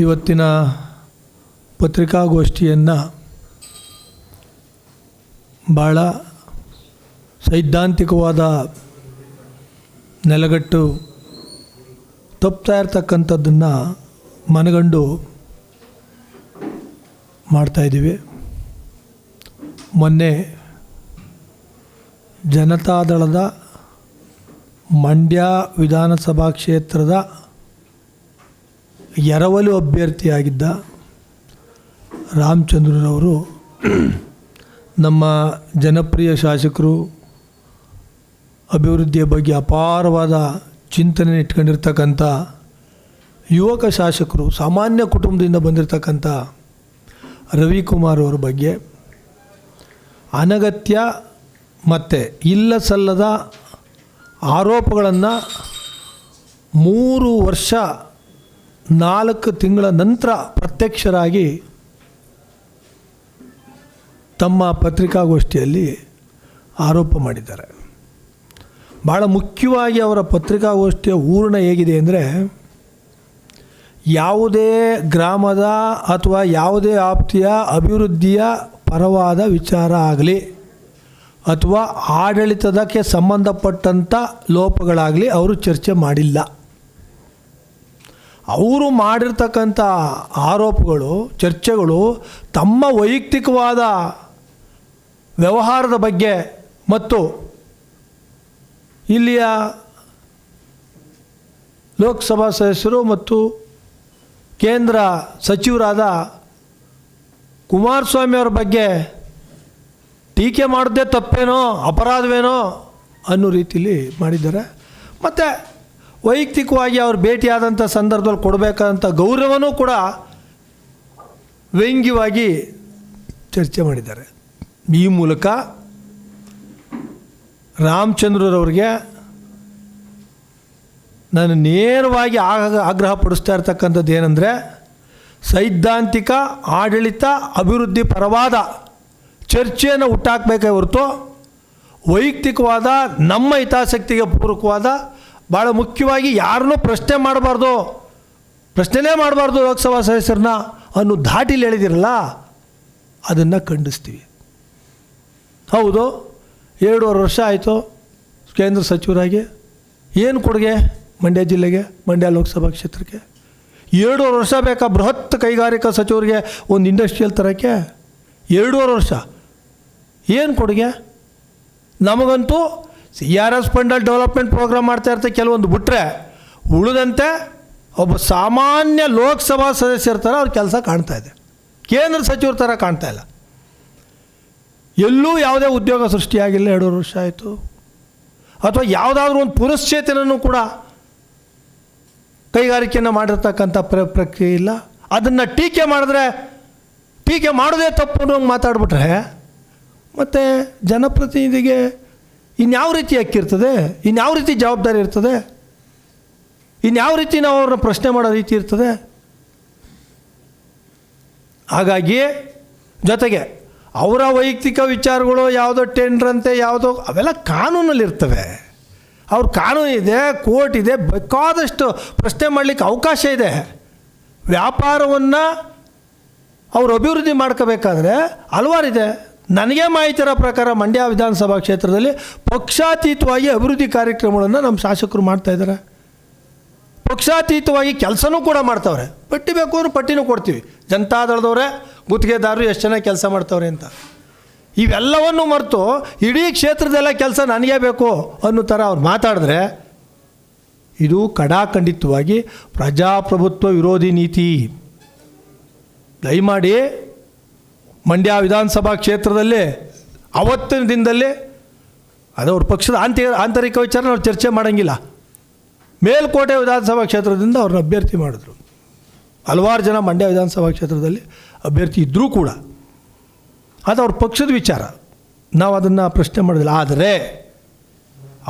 ಇವತ್ತಿನ ಪತ್ರಿಕಾಗೋಷ್ಠಿಯನ್ನು ಭಾಳ ಸೈದ್ಧಾಂತಿಕವಾದ ನೆಲೆಗಟ್ಟು ತಪ್ತಾ ಇರ್ತಕ್ಕಂಥದ್ದನ್ನು ಮನಗಂಡು ಮಾಡ್ತಾಯಿದ್ದೀವಿ. ಮೊನ್ನೆ ಜನತಾದಳದ ಮಂಡ್ಯ ವಿಧಾನಸಭಾ ಕ್ಷೇತ್ರದ ಎರವಲು ಅಭ್ಯರ್ಥಿಯಾಗಿದ್ದ ರಾಮಚಂದ್ರರವರು ನಮ್ಮ ಜನಪ್ರಿಯ ಶಾಸಕರು, ಅಭಿವೃದ್ಧಿಯ ಬಗ್ಗೆ ಅಪಾರವಾದ ಚಿಂತನೆ ಇಟ್ಕೊಂಡಿರ್ತಕ್ಕಂಥ ಯುವಕ ಶಾಸಕರು, ಸಾಮಾನ್ಯ ಕುಟುಂಬದಿಂದ ಬಂದಿರತಕ್ಕಂಥ ರವಿಕುಮಾರ್ ಅವರ ಬಗ್ಗೆ ಅನಗತ್ಯ ಮತ್ತು ಇಲ್ಲ ಸಲ್ಲದ ಆರೋಪಗಳನ್ನು 3 ವರ್ಷ 4 ತಿಂಗಳ ನಂತರ ಪ್ರತ್ಯಕ್ಷರಾಗಿ ತಮ್ಮ ಪತ್ರಿಕಾಗೋಷ್ಠಿಯಲ್ಲಿ ಆರೋಪ ಮಾಡಿದ್ದಾರೆ. ಭಾಳ ಮುಖ್ಯವಾಗಿ ಅವರ ಪತ್ರಿಕಾಗೋಷ್ಠಿಯ ಹೂರಣ ಹೇಗಿದೆ ಅಂದರೆ, ಯಾವುದೇ ಗ್ರಾಮದ ಅಥವಾ ಯಾವುದೇ ಆಪ್ತಿಯ ಅಭಿವೃದ್ಧಿಯ ಪರವಾದ ವಿಚಾರ ಆಗಲಿ ಅಥವಾ ಆಡಳಿತದಕ್ಕೆ ಸಂಬಂಧಪಟ್ಟಂಥ ಲೋಪಗಳಾಗಲಿ ಅವರು ಚರ್ಚೆ ಮಾಡಿಲ್ಲ. ಅವರು ಮಾಡಿರ್ತಕ್ಕಂಥ ಆರೋಪಗಳು, ಚರ್ಚೆಗಳು ತಮ್ಮ ವೈಯಕ್ತಿಕವಾದ ವ್ಯವಹಾರದ ಬಗ್ಗೆ ಮತ್ತು ಇಲ್ಲಿಯ ಲೋಕಸಭಾ ಸದಸ್ಯರು ಮತ್ತು ಕೇಂದ್ರ ಸಚಿವರಾದ ಕುಮಾರಸ್ವಾಮಿ ಅವರ ಬಗ್ಗೆ ಟೀಕೆ ಮಾಡೋದೇ ತಪ್ಪೇನೋ ಅಪರಾಧವೇನೋ ಅನ್ನೋ ರೀತಿಯಲ್ಲಿ ಮಾಡಿದ್ದಾರೆ. ಮತ್ತು ವೈಯಕ್ತಿಕವಾಗಿ ಅವ್ರು ಭೇಟಿಯಾದಂಥ ಸಂದರ್ಭದಲ್ಲಿ ಕೊಡಬೇಕಾದಂಥ ಗೌರವನೂ ಕೂಡ ವ್ಯಂಗ್ಯವಾಗಿ ಚರ್ಚೆ ಮಾಡಿದ್ದಾರೆ. ಈ ಮೂಲಕ ರಾಮಚಂದ್ರರವ್ರಿಗೆ ನಾನು ನೇರವಾಗಿ ಆಗ್ರಹ ಪಡಿಸ್ತಾ ಇರ್ತಕ್ಕಂಥದ್ದು ಏನಂದರೆ, ಸೈದ್ಧಾಂತಿಕ ಆಡಳಿತ ಅಭಿವೃದ್ಧಿ ಪರವಾದ ಚರ್ಚೆಯನ್ನು ಹುಟ್ಟಾಕಬೇಕೇ ಹೊರತು ವೈಯಕ್ತಿಕವಾದ ನಮ್ಮ ಹಿತಾಸಕ್ತಿಗೆ ಪೂರಕವಾದ, ಭಾಳ ಮುಖ್ಯವಾಗಿ ಯಾರನ್ನೂ ಪ್ರಶ್ನೆ ಮಾಡಬಾರ್ದು, ಪ್ರಶ್ನೆನೇ ಮಾಡಬಾರ್ದು ಲೋಕಸಭಾ ಸದಸ್ಯರನ್ನ ಅನ್ನೋ ಧಾಟಿಲಿ ಹೇಳಿದಿರಲ್ಲ, ಅದನ್ನು ಖಂಡಿಸ್ತೀವಿ. ಹೌದು, 2.5 ವರ್ಷ ಆಯಿತು ಕೇಂದ್ರ ಸಚಿವರಾಗಿ. ಏನು ಕೊಡುಗೆ ಮಂಡ್ಯ ಜಿಲ್ಲೆಗೆ, ಮಂಡ್ಯ ಲೋಕಸಭಾ ಕ್ಷೇತ್ರಕ್ಕೆ? 2.5 ವರ್ಷ ಬೇಕಾ ಬೃಹತ್ ಕೈಗಾರಿಕಾ ಸಚಿವರಿಗೆ ಒಂದು ಇಂಡಸ್ಟ್ರಿಯಲ್ ತರೋಕ್ಕೆ? 2.5 ವರ್ಷ ಏನು ಕೊಡುಗೆ? ನಮಗಂತೂ CRS ಫಂಡಲ್ಲಿ ಡೆವಲಪ್ಮೆಂಟ್ ಪ್ರೋಗ್ರಾಮ್ ಮಾಡ್ತಾ ಇರ್ತಾರೆ ಕೆಲವೊಂದು ಬಿಟ್ಟರೆ, ಉಳಿದಂತೆ ಒಬ್ಬ ಸಾಮಾನ್ಯ ಲೋಕಸಭಾ ಸದಸ್ಯರ ಥರ ಅವ್ರ ಕೆಲಸ ಕಾಣ್ತಾ ಇದೆ, ಕೇಂದ್ರ ಸಚಿವರ ಥರ ಕಾಣ್ತಾ ಇಲ್ಲ. ಎಲ್ಲೂ ಯಾವುದೇ ಉದ್ಯೋಗ ಸೃಷ್ಟಿಯಾಗಿಲ್ಲ 2.5 ವರ್ಷ ಆಯಿತು. ಅಥವಾ ಯಾವುದಾದ್ರೂ ಒಂದು ಪುನಶ್ಚೇತನೂ ಕೂಡ ಕೈಗಾರಿಕೆಯನ್ನು ಮಾಡಿರ್ತಕ್ಕಂಥ ಪ್ರಕ್ರಿಯೆ ಇಲ್ಲ. ಅದನ್ನು ಟೀಕೆ ಮಾಡಿದ್ರೆ, ಟೀಕೆ ಮಾಡೋದೇ ತಪ್ಪು ಅನ್ನೋಂಗೆ ಮಾತಾಡ್ಬಿಟ್ರೆ ಮತ್ತು ಜನಪ್ರತಿನಿಧಿಗೆ ಇನ್ಯಾವ ರೀತಿ ಹಕ್ಕಿರ್ತದೆ, ಇನ್ಯಾವ ರೀತಿ ಜವಾಬ್ದಾರಿ ಇರ್ತದೆ, ಇನ್ಯಾವ ರೀತಿ ನಾವು ಅವ್ರನ್ನ ಪ್ರಶ್ನೆ ಮಾಡೋ ರೀತಿ ಇರ್ತದೆ? ಹಾಗಾಗಿ ಜೊತೆಗೆ ಅವರ ವೈಯಕ್ತಿಕ ವಿಚಾರಗಳು, ಯಾವುದೋ ಟೆಂಡ್ರ್ ಅಂತೆ ಯಾವುದೋ, ಅವೆಲ್ಲ ಕಾನೂನಲ್ಲಿರ್ತವೆ. ಅವ್ರ ಕಾನೂನು ಇದೆ, ಕೋರ್ಟ್ ಇದೆ, ಬೇಕಾದಷ್ಟು ಪ್ರಶ್ನೆ ಮಾಡಲಿಕ್ಕೆ ಅವಕಾಶ ಇದೆ. ವ್ಯಾಪಾರವನ್ನು ಅವರು ಅಭಿವೃದ್ಧಿ ಮಾಡ್ಕೋಬೇಕಾದ್ರೆ ಹಲವಾರಿದೆ. ನನಗೆ ಮಾಹಿತಿ ಇರೋ ಪ್ರಕಾರ ಮಂಡ್ಯ ವಿಧಾನಸಭಾ ಕ್ಷೇತ್ರದಲ್ಲಿ ಪಕ್ಷಾತೀತವಾಗಿ ಅಭಿವೃದ್ಧಿ ಕಾರ್ಯಕ್ರಮಗಳನ್ನು ನಮ್ಮ ಶಾಸಕರು ಮಾಡ್ತಾಯಿದ್ದಾರೆ. ಪಕ್ಷಾತೀತವಾಗಿ ಕೆಲಸನೂ ಕೂಡ ಮಾಡ್ತಾವ್ರೆ. ಪಟ್ಟಿ ಬೇಕು ಅಂದ್ರೆ ಪಟ್ಟಿನೂ ಕೊಡ್ತೀವಿ. ಜನತಾದಳದವರೇ ಗುತ್ತಿಗೆದಾರರು ಎಷ್ಟು ಚೆನ್ನಾಗಿ ಕೆಲಸ ಮಾಡ್ತಾವ್ರೆ ಅಂತ. ಇವೆಲ್ಲವನ್ನು ಮರೆತು ಇಡೀ ಕ್ಷೇತ್ರದೆಲ್ಲ ಕೆಲಸ ನನಗೇ ಬೇಕು ಅನ್ನೋ ಥರ ಅವ್ರು ಮಾತಾಡಿದ್ರೆ ಇದು ಕಡಾಖಂಡಿತವಾಗಿ ಪ್ರಜಾಪ್ರಭುತ್ವ ವಿರೋಧಿ ನೀತಿ. ದಯಮಾಡಿ ಮಂಡ್ಯ ವಿಧಾನಸಭಾ ಕ್ಷೇತ್ರದಲ್ಲಿ ಅವತ್ತಿನ ದಿನದಲ್ಲಿ ಅದು ಅವ್ರ ಪಕ್ಷದ ಆಂತರಿಕ ವಿಚಾರ ನಾವು ಚರ್ಚೆ ಮಾಡೋಂಗಿಲ್ಲ. ಮೇಲ್ಕೋಟೆ ವಿಧಾನಸಭಾ ಕ್ಷೇತ್ರದಿಂದ ಅವ್ರನ್ನ ಅಭ್ಯರ್ಥಿ ಮಾಡಿದ್ರು. ಹಲವಾರು ಜನ ಮಂಡ್ಯ ವಿಧಾನಸಭಾ ಕ್ಷೇತ್ರದಲ್ಲಿ ಅಭ್ಯರ್ಥಿ ಇದ್ದರೂ ಕೂಡ ಅದು ಅವ್ರ ಪಕ್ಷದ ವಿಚಾರ, ನಾವು ಅದನ್ನು ಪ್ರಶ್ನೆ ಮಾಡೋದಿಲ್ಲ. ಆದರೆ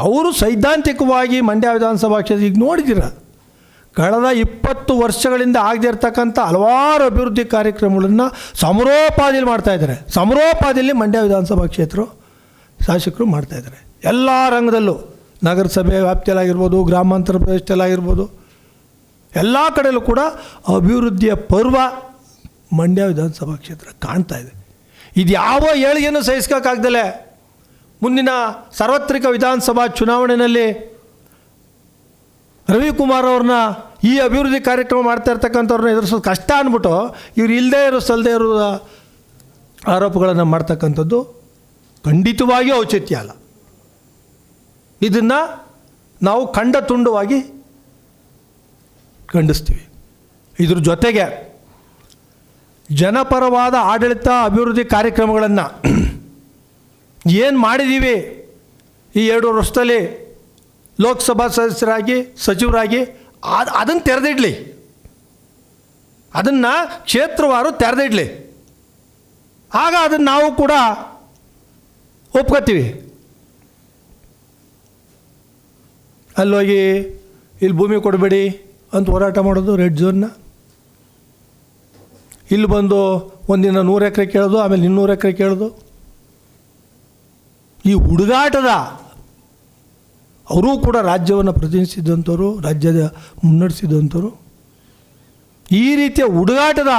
ಅವರು ಸೈದ್ಧಾಂತಿಕವಾಗಿ ಮಂಡ್ಯ ವಿಧಾನಸಭಾ ಕ್ಷೇತ್ರ ಈಗ ನೋಡಿದ್ದೀರ, ಕಳೆದ 20 ವರ್ಷಗಳಿಂದ ಆಗದೇ ಇರ್ತಕ್ಕಂಥ ಹಲವಾರು ಅಭಿವೃದ್ಧಿ ಕಾರ್ಯಕ್ರಮಗಳನ್ನು ಸಮರೋಪಾದಿಯಲ್ಲಿ ಮಾಡ್ತಾಯಿದ್ದಾರೆ. ಸಮರೋಪಾದಿಯಲ್ಲಿ ಮಂಡ್ಯ ವಿಧಾನಸಭಾ ಕ್ಷೇತ್ರ ಶಾಸಕರು ಮಾಡ್ತಾಯಿದ್ದಾರೆ. ಎಲ್ಲ ರಂಗದಲ್ಲೂ ನಗರಸಭೆ ವ್ಯಾಪ್ತಿಯಲ್ಲಾಗಿರ್ಬೋದು, ಗ್ರಾಮಾಂತರ ಪ್ರದೇಶದಲ್ಲಾಗಿರ್ಬೋದು, ಎಲ್ಲ ಕಡೆಯಲ್ಲೂ ಕೂಡ ಅಭಿವೃದ್ಧಿಯ ಪರ್ವ ಮಂಡ್ಯ ವಿಧಾನಸಭಾ ಕ್ಷೇತ್ರ ಕಾಣ್ತಾ ಇದೆ. ಇದು ಯಾವ ಏಳಿಗೆಯನ್ನು ಸಹಿಸ್ಕೋಕ್ಕಾಗ್ದಲೆ ಮುಂದಿನ ಸಾರ್ವತ್ರಿಕ ವಿಧಾನಸಭಾ ಚುನಾವಣೆಯಲ್ಲಿ ರವಿಕುಮಾರ್ ಅವ್ರನ್ನ ಈ ಅಭಿವೃದ್ಧಿ ಕಾರ್ಯಕ್ರಮ ಮಾಡ್ತಾ ಇರ್ತಕ್ಕಂಥವ್ರನ್ನ ಎದುರಿಸೋದು ಕಷ್ಟ ಅಂದ್ಬಿಟ್ಟು ಇವ್ರು ಇಲ್ಲದೇ ಇರೋ ಸಲ್ಲದೇ ಇರೋ ಆರೋಪಗಳನ್ನು ಮಾಡ್ತಕ್ಕಂಥದ್ದು ಖಂಡಿತವಾಗಿಯೂ ಔಚಿತ್ಯ ಅಲ್ಲ. ಇದನ್ನು ನಾವು ಖಂಡ ತುಂಡವಾಗಿ ಖಂಡಿಸ್ತೀವಿ. ಇದ್ರ ಜೊತೆಗೆ ಜನಪರವಾದ ಆಡಳಿತ ಅಭಿವೃದ್ಧಿ ಕಾರ್ಯಕ್ರಮಗಳನ್ನು ಏನು ಮಾಡಿದ್ದೀವಿ ಈ 2 ವರ್ಷದಲ್ಲಿ ಲೋಕಸಭಾ ಸದಸ್ಯರಾಗಿ ಸಚಿವರಾಗಿ ಅದನ್ನು ತೆರೆದಿಡಲಿ, ಅದನ್ನು ಕ್ಷೇತ್ರವಾರು ತೆರೆದಿಡಲಿ. ಆಗ ಅದನ್ನು ನಾವು ಕೂಡ ಒಪ್ಕೋತೀವಿ. ಅಲ್ಲೋಗಿ ಇಲ್ಲಿ ಭೂಮಿ ಕೊಡಬೇಡಿ ಅಂತ ಹೋರಾಟ ಮಾಡೋದು ರೆಡ್ ಝೋನ್ನ, ಇಲ್ಲಿ ಬಂದು ಒಂದಿನ 100 ಎಕರೆ ಕೇಳೋದು, ಆಮೇಲೆ 200 ಎಕರೆ ಕೇಳೋದು, ಈ ಹುಡುಗಾಟದ ಅವರೂ ಕೂಡ ರಾಜ್ಯವನ್ನು ಪ್ರತಿನಿಧಿಸಿದಂಥವ್ರು, ರಾಜ್ಯದ ಮುನ್ನಡೆಸಿದಂಥವ್ರು, ಈ ರೀತಿಯ ಹುಡುಗಾಟದ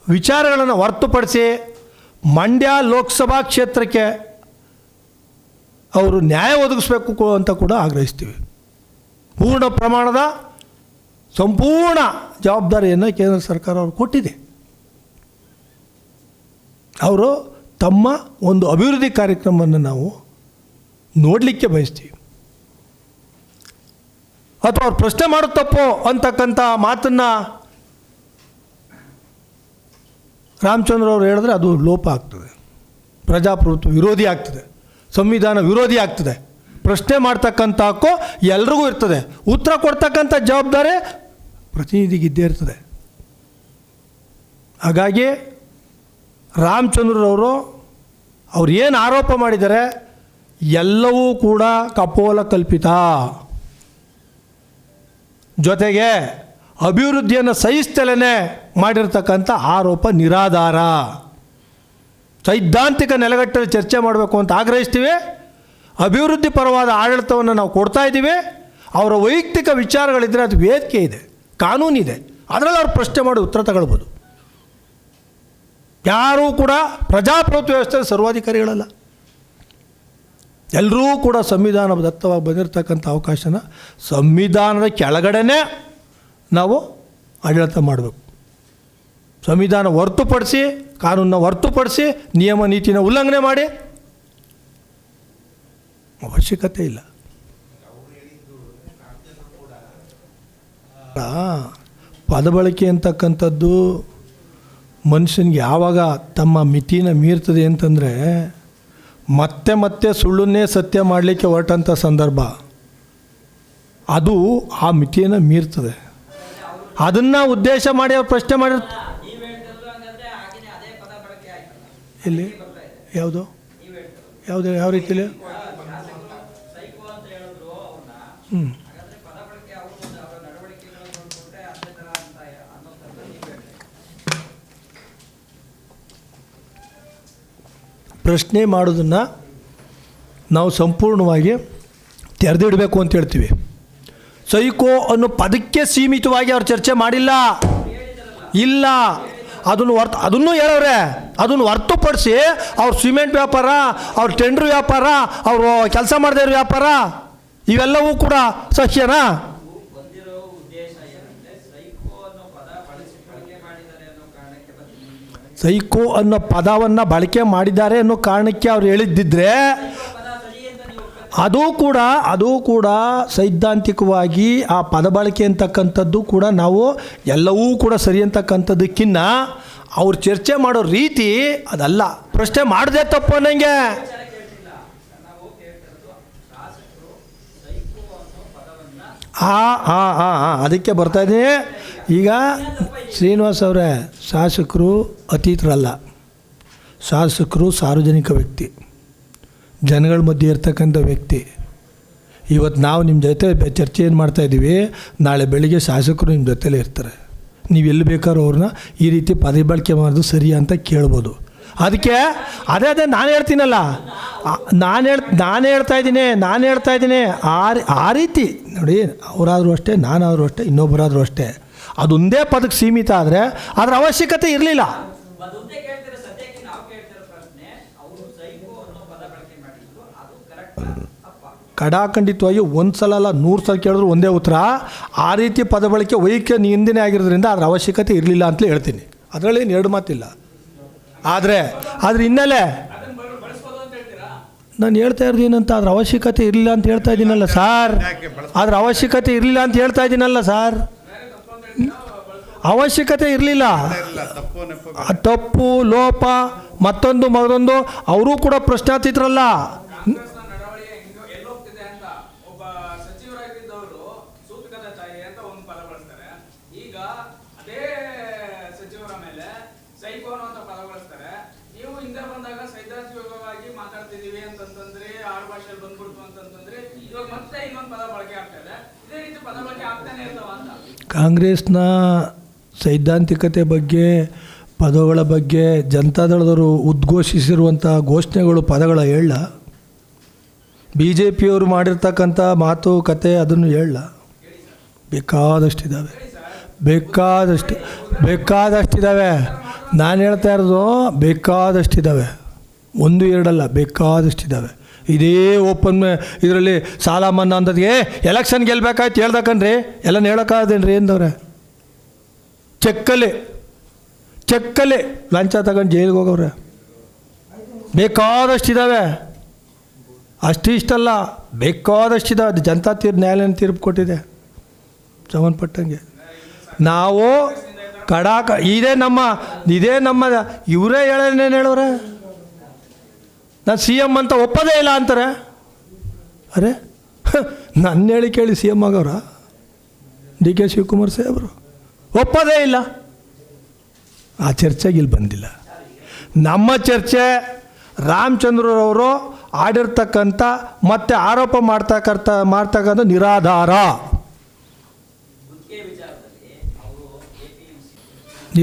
ವಿಚಾರಗಳನ್ನು ಹೊರತುಪಡಿಸಿ ಮಂಡ್ಯ ಲೋಕಸಭಾ ಕ್ಷೇತ್ರಕ್ಕೆ ಅವರು ನ್ಯಾಯ ಒದಗಿಸ್ಬೇಕು ಅಂತ ಕೂಡ ಆಗ್ರಹಿಸ್ತೀವಿ. ಪೂರ್ಣ ಪ್ರಮಾಣದ ಸಂಪೂರ್ಣ ಜವಾಬ್ದಾರಿಯನ್ನು ಕೇಂದ್ರ ಸರ್ಕಾರ ಅವರು ಕೊಟ್ಟಿದೆ. ಅವರು ತಮ್ಮ ಒಂದು ಅಭಿವೃದ್ಧಿ ಕಾರ್ಯಕ್ರಮವನ್ನು ನಾವು ನೋಡಲಿಕ್ಕೆ ಬಯಸ್ತೀವಿ. ಅಥವಾ ಅವ್ರು ಪ್ರಶ್ನೆ ಮಾಡೋದು ತಪ್ಪು ಅಂತಕ್ಕಂಥ ಮಾತನ್ನು ರಾಮಚಂದ್ರ ಅವರು ಹೇಳಿದ್ರೆ ಅದು ಲೋಪ ಆಗ್ತದೆ, ಪ್ರಜಾಪ್ರಭುತ್ವ ವಿರೋಧಿ ಆಗ್ತದೆ, ಸಂವಿಧಾನ ವಿರೋಧಿ ಆಗ್ತದೆ. ಪ್ರಶ್ನೆ ಮಾಡ್ತಕ್ಕಂಥ ಹಕ್ಕು ಎಲ್ರಿಗೂ ಇರ್ತದೆ, ಉತ್ತರ ಕೊಡ್ತಕ್ಕಂಥ ಜವಾಬ್ದಾರಿ ಪ್ರತಿನಿಧಿಗಿದ್ದೇ ಇರ್ತದೆ. ಹಾಗಾಗಿ ರಾಮಚಂದ್ರರವರು ಅವ್ರು ಏನು ಆರೋಪ ಮಾಡಿದ್ದಾರೆ ಎಲ್ಲವೂ ಕೂಡ ಕಪೋಲ ಕಲ್ಪಿತ. ಜೊತೆಗೆ ಅಭಿವೃದ್ಧಿಯನ್ನು ಸಹಿಸ್ತಲೇ ಮಾಡಿರ್ತಕ್ಕಂಥ ಆರೋಪ ನಿರಾಧಾರ. ಸೈದ್ಧಾಂತಿಕ ನೆಲೆಗಟ್ಟಲ್ಲಿ ಚರ್ಚೆ ಮಾಡಬೇಕು ಅಂತ ಆಗ್ರಹಿಸ್ತೀವಿ. ಅಭಿವೃದ್ಧಿ ಪರವಾದ ಆಡಳಿತವನ್ನು ನಾವು ಕೊಡ್ತಾ ಇದ್ದೀವಿ. ಅವರ ವೈಯಕ್ತಿಕ ವಿಚಾರಗಳಿದ್ದರೆ ಅದು ವೇದಿಕೆ ಇದೆ, ಕಾನೂನಿದೆ, ಅದರಲ್ಲಿ ಅವ್ರು ಪ್ರಶ್ನೆ ಮಾಡಿ ಉತ್ತರ ತಗೊಳ್ಬೋದು. ಯಾರೂ ಕೂಡ ಪ್ರಜಾಪ್ರಭುತ್ವ ವ್ಯವಸ್ಥೆಯಲ್ಲಿ ಸರ್ವಾಧಿಕಾರಿಗಳಲ್ಲ. ಎಲ್ಲರೂ ಕೂಡ ಸಂವಿಧಾನಬದ್ಧವಾಗಿ ಬಂದಿರತಕ್ಕಂಥ ಅವಕಾಶನ ಸಂವಿಧಾನದ ಕೆಳಗಡೆನೇ ನಾವು ಆಡಳಿತ ಮಾಡಬೇಕು. ಸಂವಿಧಾನ ಹೊರತುಪಡಿಸಿ, ಕಾನೂನನ್ನ ಹೊರತುಪಡಿಸಿ, ನಿಯಮ ನೀತಿನ ಉಲ್ಲಂಘನೆ ಮಾಡಿ ಅವಶ್ಯಕತೆ ಇಲ್ಲ. ಪದ ಬಳಕೆ ಅಂತಕ್ಕಂಥದ್ದು ಮನುಷ್ಯನಿಗೆ ಯಾವಾಗ ತಮ್ಮ ಮಿತಿನ ಮೀರ್ತದೆ ಅಂತಂದರೆ ಮತ್ತೆ ಮತ್ತೆ ಸುಳ್ಳನ್ನೇ ಸತ್ಯ ಮಾಡಲಿಕ್ಕೆ ಹೊರಟಂಥ ಸಂದರ್ಭ ಅದು ಆ ಮಿತಿಯನ್ನು ಮೀರ್ತದೆ. ಅದನ್ನು ಉದ್ದೇಶ ಮಾಡಿ ಅವ್ರು ಪ್ರಶ್ನೆ ಮಾಡಿರ್ತಾರೆ. ಎಲ್ಲಿ ಯಾವುದು ಯಾವುದು ಯಾವ ರೀತಿಯಲ್ಲಿ ಪ್ರಶ್ನೆ ಮಾಡೋದನ್ನು ನಾವು ಸಂಪೂರ್ಣವಾಗಿ ತೆರೆದಿಡಬೇಕು ಅಂತ ಹೇಳ್ತೀವಿ. ಸೈಕೋ ಅನ್ನೋ ಪದಕ್ಕೆ ಸೀಮಿತವಾಗಿ ಅವ್ರು ಚರ್ಚೆ ಮಾಡಿಲ್ಲ, ಇಲ್ಲ. ಅದನ್ನು ಹೇಳವ್ರೆ. ಅದನ್ನು ಹೊರತುಪಡಿಸಿ ಅವ್ರು ಸಿಮೆಂಟ್ ವ್ಯಾಪಾರ, ಅವ್ರ ಟೆಂಡ್ರ್ ವ್ಯಾಪಾರ, ಅವರು ಕೆಲಸ ಮಾಡದೇ ಇರೋ ವ್ಯಾಪಾರ ಇವೆಲ್ಲವೂ ಕೂಡ ಸಹ್ಯನಾ? ಸೈಕೋ ಅನ್ನೋ ಪದವನ್ನು ಬಳಕೆ ಮಾಡಿದ್ದಾರೆ ಅನ್ನೋ ಕಾರಣಕ್ಕೆ ಅವ್ರು ಹೇಳಿದ್ದಿದ್ರೆ ಅದು ಕೂಡ ಸೈದ್ಧಾಂತಿಕವಾಗಿ ಆ ಪದ ಬಳಕೆ ಅಂತಕ್ಕಂಥದ್ದು ಕೂಡ ನಾವು ಎಲ್ಲವೂ ಕೂಡ ಸರಿ ಅಂತಕ್ಕಂಥದ್ದಕ್ಕಿನ್ನ ಅವ್ರು ಚರ್ಚೆ ಮಾಡೋ ರೀತಿ ಅದಲ್ಲ. ಪ್ರಶ್ನೆ ಮಾಡದೆ ತಪ್ಪು ಅನ್ನಂಗೆ. ಅದಕ್ಕೆ ಬರ್ತಾಯಿದ್ದೀನಿ. ಈಗ ಶ್ರೀನಿವಾಸ್ ಅವರೇ, ಶಾಸಕರು ಅತೀತರಲ್ಲ, ಶಾಸಕರು ಸಾರ್ವಜನಿಕ ವ್ಯಕ್ತಿ, ಜನಗಳ ಮಧ್ಯೆ ಇರ್ತಕ್ಕಂಥ ವ್ಯಕ್ತಿ. ಇವತ್ತು ನಾವು ನಿಮ್ಮ ಜೊತೆ ಚರ್ಚೆ ಏನು ಮಾಡ್ತಾಯಿದ್ದೀವಿ, ನಾಳೆ ಬೆಳಿಗ್ಗೆ ಶಾಸಕರು ನಿಮ್ಮ ಜೊತೆಲೇ ಇರ್ತಾರೆ. ನೀವು ಎಲ್ಲಿ ಬೇಕಾದ್ರೂ ಅವ್ರನ್ನ ಈ ರೀತಿ ಪದ ಬಳಕೆ ಮಾಡೋದು ಸರಿ ಅಂತ ಕೇಳ್ಬೋದು. ಅದಕ್ಕೆ ಅದೇ ನಾನು ಹೇಳ್ತೀನಲ್ಲ, ನಾನು ಹೇಳ್ತಾ ಇದ್ದೀನಿ ಆ ರೀತಿ ನೋಡಿ, ಅವರಾದರೂ ಅಷ್ಟೇ, ನಾನಾದರೂ ಅಷ್ಟೇ, ಇನ್ನೊಬ್ಬರಾದರೂ ಅಷ್ಟೇ. ಅದೊಂದೇ ಪದಕ್ಕೆ ಸೀಮಿತ ಆದರೆ ಅದರ ಅವಶ್ಯಕತೆ ಇರಲಿಲ್ಲ. ಕಡಾಖಂಡಿತವಾಗಿ ಒಂದು ಸಲ ಅಲ್ಲ 100 ಸಲ ಕೇಳಿದ್ರು ಒಂದೇ ಉತ್ತರ. ಆ ರೀತಿ ಪದ ಬಳಕೆ ವೈಕ್ಯ ಹಿಂದಿನೇ ಆಗಿರೋದ್ರಿಂದ ಅದರ ಅವಶ್ಯಕತೆ ಇರಲಿಲ್ಲ ಅಂತಲೇ ಹೇಳ್ತೀನಿ. ಅದರಲ್ಲಿ ಎರಡು ಮಾತಿಲ್ಲ. ಆದರೆ ಹಿನ್ನೆಲೆ ನಾನು ಹೇಳ್ತಾ ಇರೋದು ಏನಂತ, ಅದ್ರ ಅವಶ್ಯಕತೆ ಇರಲಿಲ್ಲ ಅಂತ ಹೇಳ್ತಾ ಇದ್ದೀನಲ್ಲ ಸಾರ್. ಅದ್ರ ಅವಶ್ಯಕತೆ ಇರಲಿಲ್ಲ ಅಂತ ಹೇಳ್ತಾ ಇದ್ದೀನಲ್ಲ ಸಾರ್. ಅವಶ್ಯಕತೆ ಇರಲಿಲ್ಲ. ತಪ್ಪು, ಲೋಪ, ಮತ್ತೊಂದು ಅವರೂ ಕೂಡ ಪ್ರಶ್ನಾತೀತರಲ್ಲ. ಕಾಂಗ್ರೆಸ್ನ ಸೈದ್ಧಾಂತಿಕತೆ ಬಗ್ಗೆ, ಪದಗಳ ಬಗ್ಗೆ ಜನತಾದಳದವರು ಉದ್ಘೋಷಿಸಿರುವಂಥ ಘೋಷಣೆಗಳು, ಪದಗಳ ಹೇಳ, ಬಿ ಜೆ ಪಿಯವರು ಮಾಡಿರ್ತಕ್ಕಂಥ ಮಾತುಕತೆ ಅದನ್ನು ಹೇಳ, ಬೇಕಾದಷ್ಟಿದ್ದಾವೆ. ನಾನು ಹೇಳ್ತಾ ಇರೋದು ಬೇಕಾದಷ್ಟಿದ್ದಾವೆ, 1-2 ಅಲ್ಲ, ಬೇಕಾದಷ್ಟಿದ್ದಾವೆ. ಇದೇ ಓಪನ್ ಇದರಲ್ಲಿ ಸಾಲ ಮನ್ನಾ ಅಂದದ್ಗೆ ಎಲೆಕ್ಷನ್ ಗೆಲ್ಬೇಕಾಯ್ತು ಹೇಳ್ದಕನ್ರಿ, ಎಲ್ಲ ಹೇಳೋಕ್ಕಾಗದೇನ್ರಿ ಎಂದವ್ರೆ. ಚೆಕ್ಕಲ್ಲಿ ಲಂಚ ತಗೊಂಡು ಜೈಲಿಗೆ ಹೋಗವ್ರೆ. ಬೇಕಾದಷ್ಟಿದ್ದಾವೆ, ಅಷ್ಟಿಷ್ಟಲ್ಲ, ಬೇಕಾದಷ್ಟಿದ್ದಾವೆ. ಅದು ಜನತಾ ನ್ಯಾಯಾಲಯನ ತೀರ್ಪು ಕೊಟ್ಟಿದೆ ಸಂಬಂಧಪಟ್ಟಂಗೆ. ನಾವು ಇದೇ ನಮ್ಮ ಇವರೇ ಹೇಳೇನೇನು ಹೇಳೋರೆ, ನಾನು ಸಿ ಎಮ್ ಅಂತ ಒಪ್ಪೋದೇ ಇಲ್ಲ ಅಂತಾರೆ. ಅರೆ ನನ್ನ ಹೇಳಿ ಕೇಳಿ ಸಿ ಎಮ್ ಆಗವ್ರ ಡಿ ಕೆ ಶಿವಕುಮಾರ್ ಸಾಹೇಬರು ಒಪ್ಪೋದೇ ಇಲ್ಲ. ಆ ಚರ್ಚೆಗೆ ಇಲ್ಲಿ ಬಂದಿಲ್ಲ. ನಮ್ಮ ಚರ್ಚೆ ರಾಮಚಂದ್ರರವರು ಆಡಿರ್ತಕ್ಕಂಥ ಮತ್ತು ಆರೋಪ ಮಾಡ್ತಕ್ಕಂಥ ನಿರಾಧಾರ.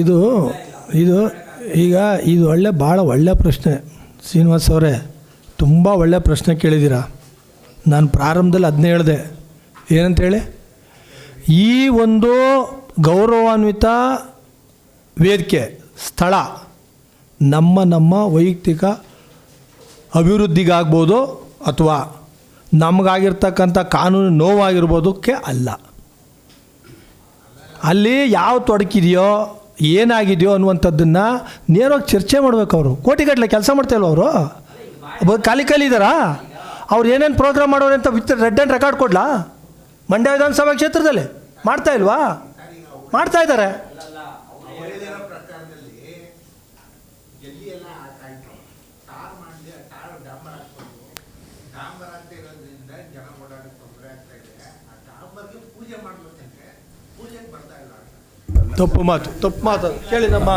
ಇದು ಭಾಳ ಒಳ್ಳೆ ಪ್ರಶ್ನೆ ಶ್ರೀನಿವಾಸ್ ಅವರೇ, ತುಂಬ ಒಳ್ಳೆ ಪ್ರಶ್ನೆ ಕೇಳಿದ್ದೀರಾ. ನಾನು ಪ್ರಾರಂಭದಲ್ಲಿ ಅದನ್ನೇ ಹೇಳಿದೆ, ಏನಂತೇಳಿ, ಈ ಒಂದು ಗೌರವಾನ್ವಿತ ವೇದಿಕೆ ಸ್ಥಳ ನಮ್ಮ ವೈಯಕ್ತಿಕ ಅಭಿವೃದ್ಧಿಗಾಗ್ಬೋದು ಅಥವಾ ನಮಗಾಗಿರ್ತಕ್ಕಂಥ ಕಾನೂನು ನೋವಾಗಿರ್ಬೋದಕ್ಕೆ ಅಲ್ಲ. ಅಲ್ಲಿ ಯಾವ ತೊಡಕಿದೆಯೋ ಏನಾಗಿದೆಯೋ ಅನ್ನುವಂಥದ್ದನ್ನು ನೇರವಾಗಿ ಚರ್ಚೆ ಮಾಡಬೇಕು. ಅವರು ಕೋಟಿಗಟ್ಟಲೆ ಕೆಲಸ ಮಾಡ್ತಾಯಿಲ್ವ ಅವರು? ಖಾಲಿ ಇದ್ದಾರಾ? ಅವ್ರು ಏನೇನು ಪ್ರೋಗ್ರಾಮ್ ಮಾಡೋರು ಅಂತ ರೆಡ್ ಆ್ಯಂಡ್ ರೆಕಾರ್ಡ್ ಕೊಡಲಾ? ಮಂಡ್ಯ ವಿಧಾನಸಭಾ ಕ್ಷೇತ್ರದಲ್ಲಿ ಮಾಡ್ತಾ ಇಲ್ವಾ? ಮಾಡ್ತಾ ಇದ್ದಾರೆ. ತಪ್ಪು ಮಾತು ಕೇಳಿ ನಮ್ಮ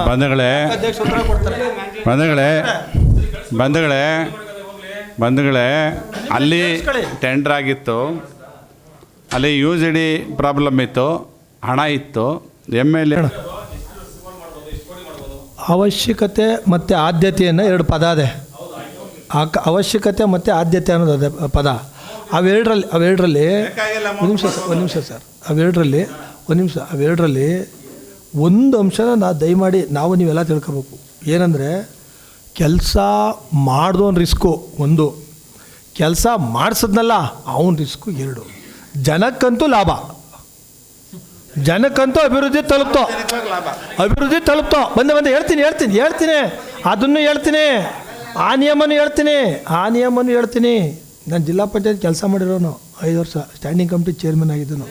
ಬಂಧುಗಳೇ ಅಲ್ಲಿ ಟೆಂಡರ್ ಆಗಿತ್ತು, ಅಲ್ಲಿ UGD ಪ್ರಾಬ್ಲಮ್ ಇತ್ತು, ಹಣ ಇತ್ತು. MLA ಅವಶ್ಯಕತೆ ಮತ್ತು ಆದ್ಯತೆಯನ್ನು 2 ಪದ ಇದೆ. ಅವಶ್ಯಕತೆ ಮತ್ತು ಆದ್ಯತೆ ಅನ್ನೋದು ಅದೇ ಪದ. ಅವೆರಡರಲ್ಲಿ ಒಂದು ನಿಮಿಷ ಸರ್, ಅವೆರಡರಲ್ಲಿ ಒಂದು ಅಂಶನ ದಯಮಾಡಿ ನೀವೆಲ್ಲ ತಿಳ್ಕೊಬೇಕು. ಏನಂದರೆ, ಕೆಲಸ ಮಾಡ್ದೋನ್ ರಿಸ್ಕು 1, ಕೆಲಸ ಮಾಡಿಸಿದ್ನಲ್ಲ ಅವನ ರಿಸ್ಕು 2. ಜನಕ್ಕಂತೂ ಲಾಭ, ಜನಕ್ಕಂತೂ ಅಭಿವೃದ್ಧಿ ತಲುಪ್ತೋ. ಬಂದೆ ಹೇಳ್ತೀನಿ ಅದನ್ನು ಹೇಳ್ತೀನಿ, ಆ ನಿಯಮನೂ ಹೇಳ್ತೀನಿ. ನಾನು ಜಿಲ್ಲಾ ಪಂಚಾಯತ್ ಕೆಲಸ ಮಾಡಿರೋನು 5 ವರ್ಷ, ಸ್ಟ್ಯಾಂಡಿಂಗ್ ಕಮಿಟಿ ಚೇರ್ಮನ್ ಆಗಿದ್ದನು.